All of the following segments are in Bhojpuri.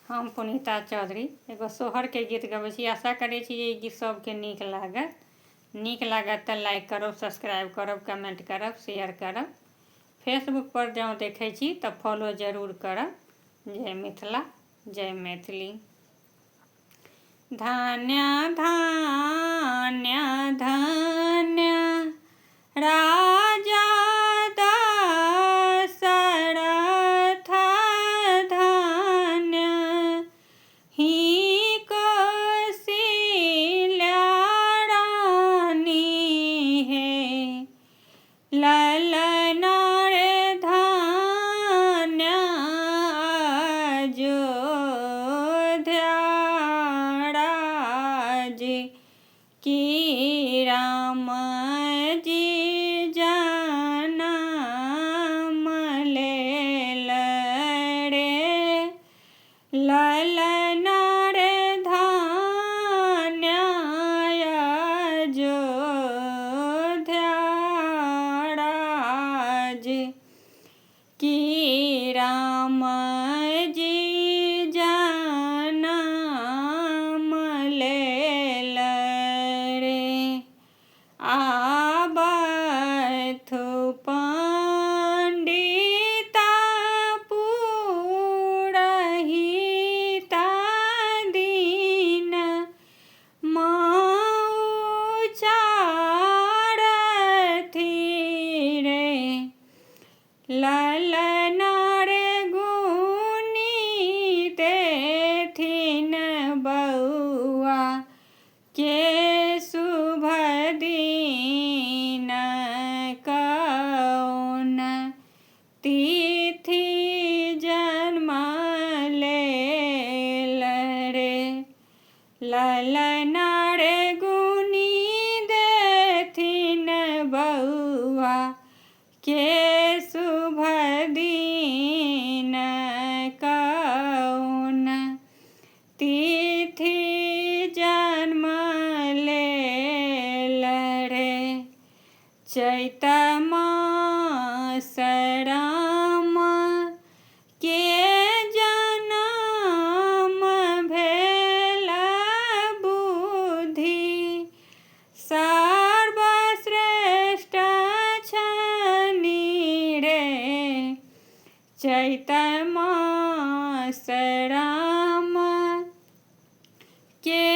हम पुनीता चौधरी एगो सोहर के गीत गबै छी। आशा करै छी ये गीत सबके नीक लागत तऽ लाइक करब, सब्सक्राइब करब, कमेंट करब, शेयर करब। फेसबुक पर जँ देखै छी तऽ फॉलो जरूर करब। जय मिथिला, जय मैथिली। धन्य धन्य धन्य राजा दशरथ, धन्य ही कौशल्या रानी है। ललना रे धन्य अयोध्या राज की राम जी जनम लेल रे। ललना रे धन्य अयोध्या राज की राम जी जनम लेल रे। आबथु पंडिता पुरहिता दीन मौचारथी रे। ललना रे गुनी देथिन बउआ के शुभ दिन। कौन तिथि जन्म लेल रे। ललना रे गुनी देथिन बउआ के शुभ दिन। कौन तिथि जन्म लेल रे। चैत मास राम के जनम भेल बुद्धि सर्वश्रेष्ठ छनि रे। चैत मास राम के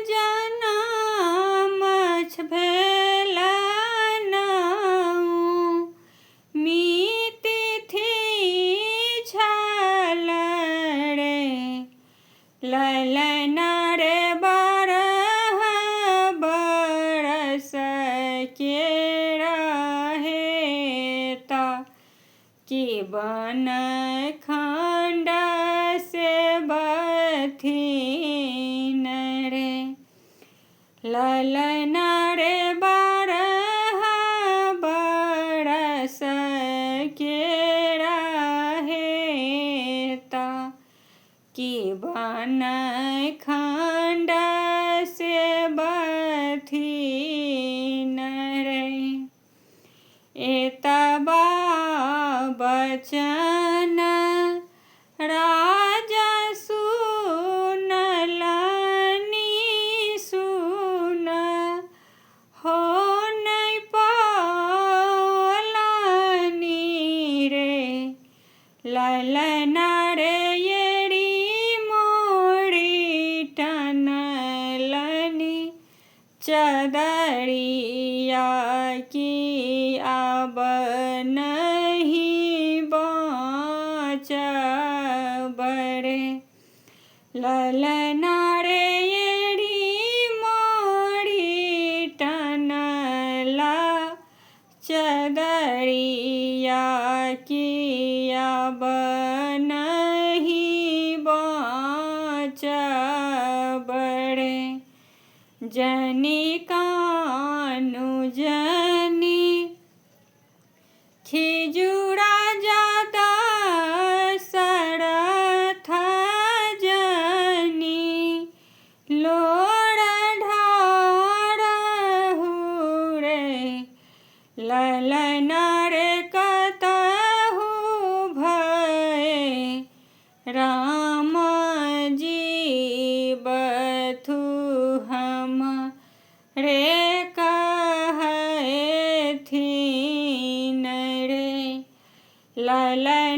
जनम भेल नवमी तिथि छल रे। ललना रे बारह बरस के रहे ता कि बन खंड से बथिन रे। ललना रे बारह बरस के रहे ता कि बन खंड से बथिन रे। एतबा बचन राजा सुनलनि सुन हो नहीं पालनि रे। ललना रे येरी मोरी टनलनि चदरिया की अब नहीं बाँचब रे। ललना रे येरी मोरी टनला चदरिया की अब नहीं बाँचब रे। जनि कानु जनि खिजुरा जादा दशरथ जनि लोर ढारहु रे। ललना रे कतहु भय राम लय लय